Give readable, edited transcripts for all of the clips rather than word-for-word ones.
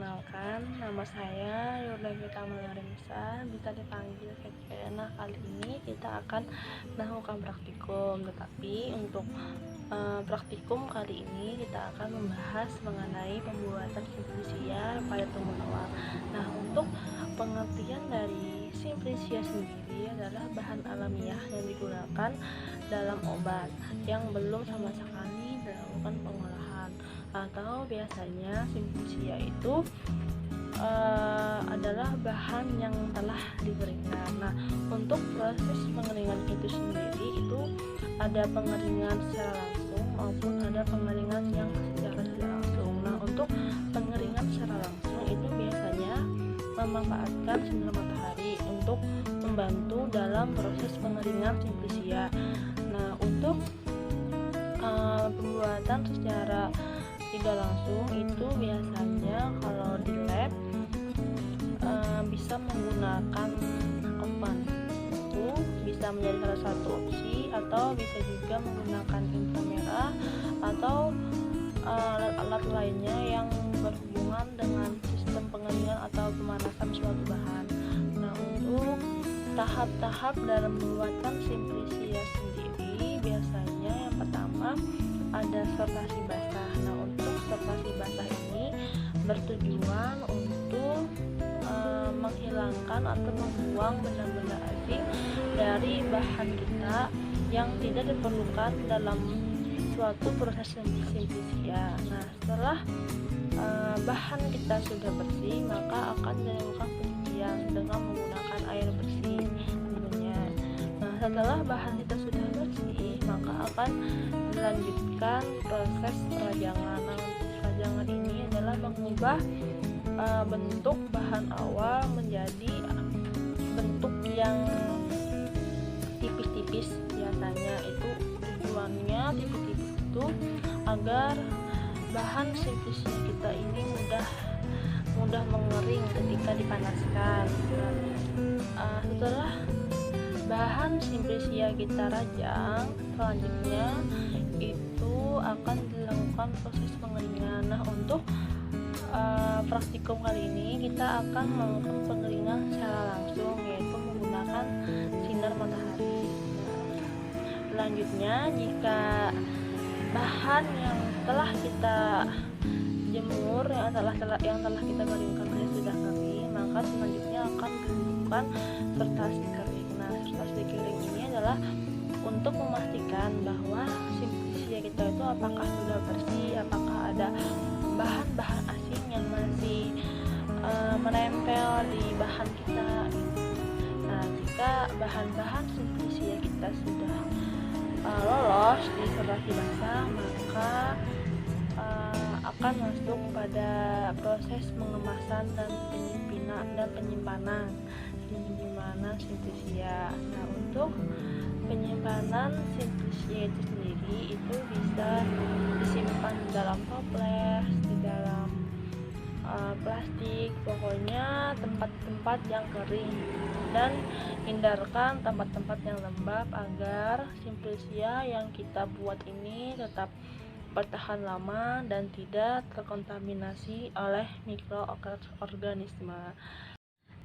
Perkenalkan, nama saya Yurdavita Malarimsa, bisa dipanggil Keke. Nah, kali ini kita akan melakukan praktikum, tetapi untuk praktikum kali ini kita akan membahas mengenai pembuatan simplisia pada temulawak. Nah, untuk pengertian dari simplisia sendiri adalah bahan alamiah yang digunakan dalam obat yang belum sama sekali dilakukan pengolahan, atau biasanya simplisia itu adalah bahan yang telah dikeringkan. Nah, untuk proses pengeringan itu sendiri itu ada pengeringan secara langsung maupun ada pengeringan yang secara tidak langsung. Nah, untuk pengeringan secara langsung itu biasanya memanfaatkan sinar matahari untuk membantu dalam proses pengeringan simplisia. Nah, untuk pembuatan secara tidak langsung itu biasanya kalau di lab bisa menggunakan oven, itu bisa menjadi salah satu opsi, atau bisa juga menggunakan inframerah atau alat-alat lainnya yang berhubungan dengan sistem pengeringan atau pemanasan suatu bahan. Nah, untuk tahap-tahap dalam pembuatan simplisia sendiri biasanya yang pertama ada sortasi basah. Nah, untuk sortasi basah ini bertujuan untuk menghilangkan atau membuang benda-benda asing dari bahan kita yang tidak diperlukan dalam suatu proses simplisia. Nah, setelah bahan kita sudah bersih, maka akan dilakukan pencucian dengan menggunakan air bersih tentunya. Nah, setelah bahan kita sudah bersih, maka akan dilanjutkan proses perajangan. Nah, perajangan ini adalah mengubah bentuk bahan awal menjadi bentuk yang tipis-tipis. Biasanya itu tujuannya tipis-tipis itu agar bahan simplisia kita ini mudah mengering ketika dipanaskan. Setelah bahan simplisia kita rajang, selanjutnya itu akan dilakukan proses pengeringan. Nah, untuk praktikum kali ini kita akan melakukan pengeringan secara langsung, yaitu menggunakan sinar matahari. Selanjutnya, jika bahan yang telah kita jemur, yang telah kita keringkan sudah kering, maka selanjutnya akan dilakukan sortasi kering. Nah, sortasi kering ini adalah untuk memastikan bahwa simplisia kita itu apakah sudah bersih, apakah ada bahan-bahan asing yang masih menempel di bahan kita. Nah, jika bahan-bahan simplisia kita sudah lolos di sortasi basah, maka akan masuk pada proses pengemasan dan penyimpanan simplisia. Nah, untuk penyimpanan simplisia itu sendiri itu bisa disimpan di dalam toples, di dalam plastik, pokoknya tempat-tempat yang kering, dan hindarkan tempat-tempat yang lembab agar simplisia yang kita buat ini tetap bertahan lama dan tidak terkontaminasi oleh mikroorganisme.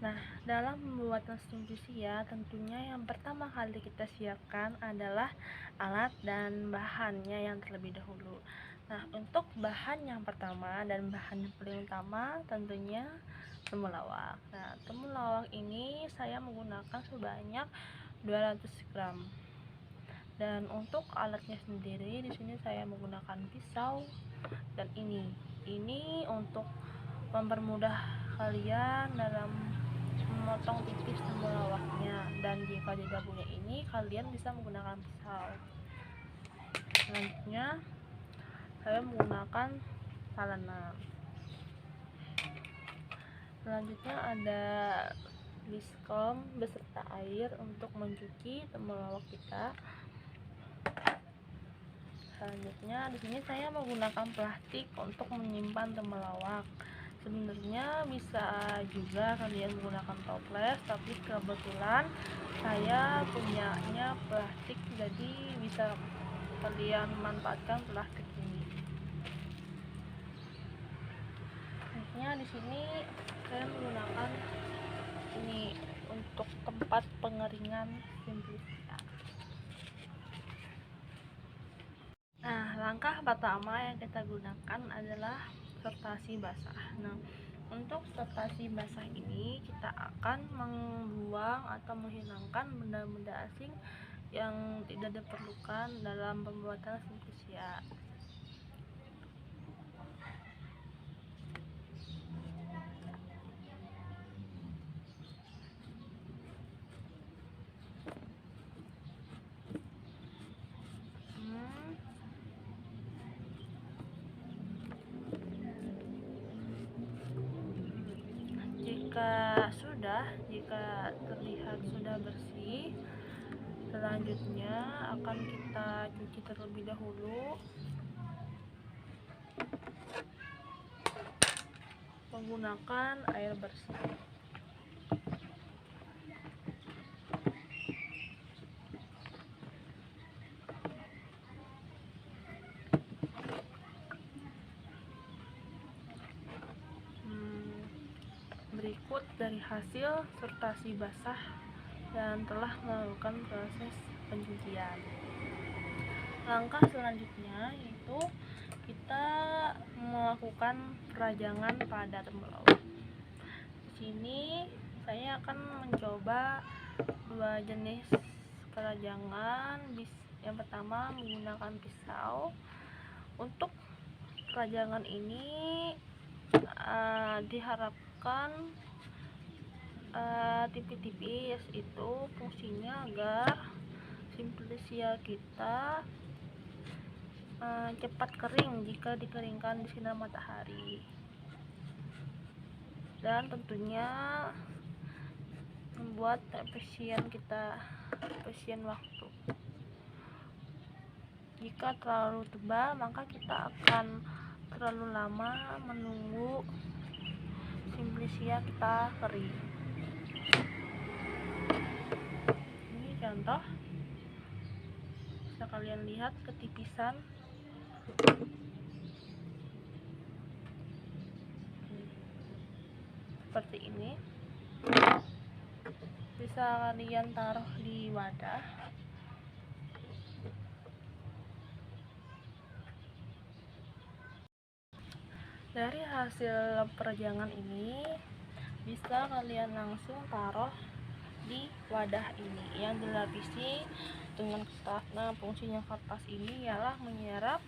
Nah, dalam pembuatan simplisia tentunya yang pertama kali kita siapkan adalah alat dan bahannya yang terlebih dahulu. Nah, untuk bahan yang pertama dan bahan yang paling utama tentunya temulawak. Nah, temulawak ini saya menggunakan sebanyak 200 gram. Dan untuk alatnya sendiri di sini saya menggunakan pisau, dan ini untuk mempermudah kalian dalam memotong tipis temulawaknya. Dan jika tidak punya ini, kalian bisa menggunakan pisau. Selanjutnya saya menggunakan talenan. Selanjutnya ada biskom beserta air untuk mencuci temulawak kita. Selanjutnya di sini saya menggunakan plastik untuk menyimpan temulawak. Sebenarnya bisa juga kalian menggunakan toples, tapi kebetulan saya punyanya plastik, jadi bisa kalian manfaatkan plastik ini. Selanjutnya di sini saya menggunakan ini untuk tempat pengeringan Simplisia. Nah, langkah pertama yang kita gunakan adalah sortasi basah. Nah, untuk sortasi basah ini kita akan membuang atau menghilangkan benda-benda asing yang tidak diperlukan dalam pembuatan Simplisia. Jika terlihat sudah bersih, selanjutnya akan kita cuci terlebih dahulu menggunakan air bersih. Berikut dari hasil sortasi basah dan telah melakukan proses pencucian. Langkah selanjutnya yaitu kita melakukan perajangan pada temulawak. Di sini saya akan mencoba dua jenis perajangan. Yang pertama menggunakan pisau. Untuk perajangan ini diharapkan tipis-tipis. Itu fungsinya agar Simplisia kita cepat kering jika dikeringkan di sinar matahari, dan tentunya membuat efisien waktu. Jika terlalu tebal, maka kita akan terlalu lama menunggu Simplisia kita kering. Ini contoh, bisa kalian lihat ketipisan. Seperti ini. Bisa kalian taruh di wadah. Dari hasil perajangan ini bisa kalian langsung taruh di wadah ini yang dilapisi dengan kertas. Nah, fungsinya kertas ini ialah menyerap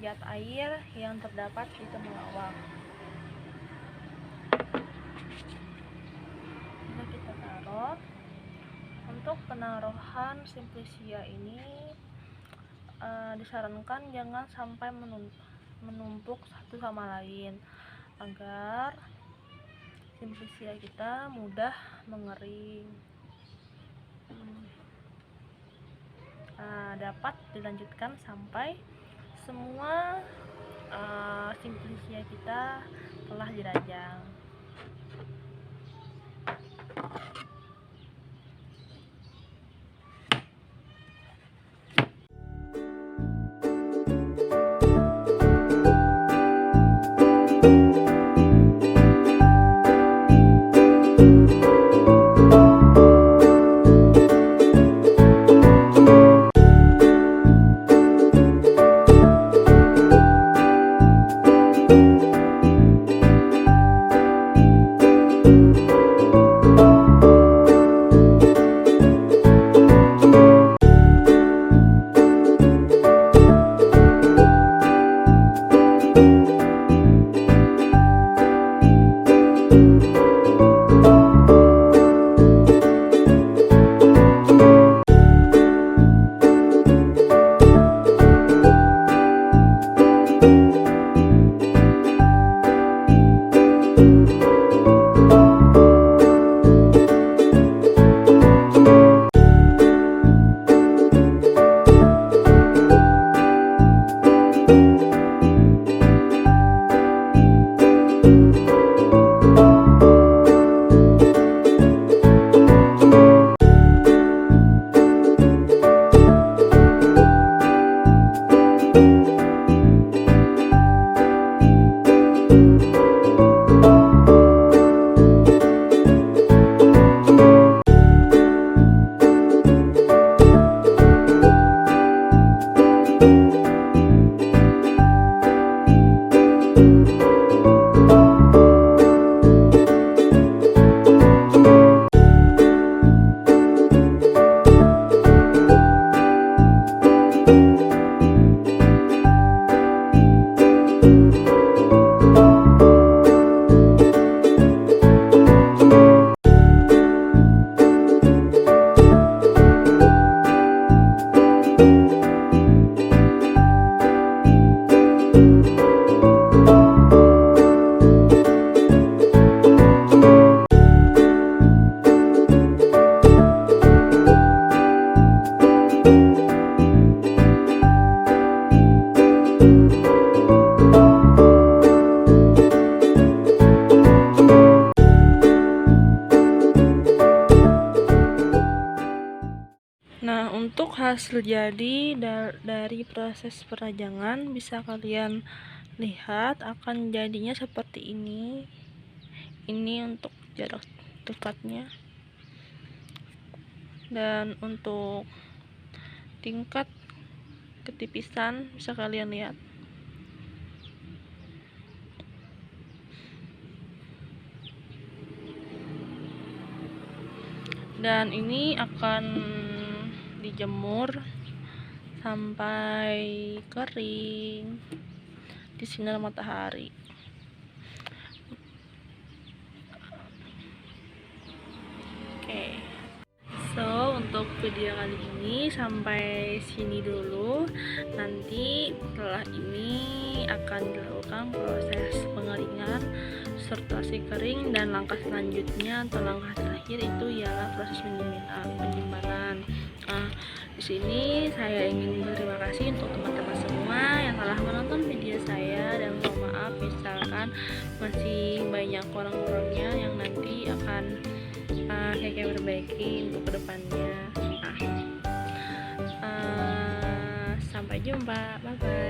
zat air yang terdapat di temulawak. Nah, kita taruh. Untuk penaruhan Simplisia ini disarankan jangan sampai menumpuk satu sama lain agar Simplisia kita mudah mengering. Dapat dilanjutkan sampai semua Simplisia kita telah dirajang. hasil jadi dari proses perajangan bisa kalian lihat akan jadinya seperti ini untuk jarak dekatnya, dan untuk tingkat ketipisan bisa kalian lihat. Dan ini akan dijemur sampai kering di sinar matahari. Oke. So, untuk video kali ini sampai sini dulu. Nanti setelah ini akan dilakukan proses pengeringan, sortasi kering, dan langkah selanjutnya atau langkah terakhir itu ialah proses penyimpanan. Di sini saya ingin berterima kasih untuk teman-teman semua yang telah menonton video saya, dan mohon maaf misalkan masih banyak kurang-kurangnya yang nanti akan saya perbaiki untuk kedepannya. Sampai jumpa, bye bye.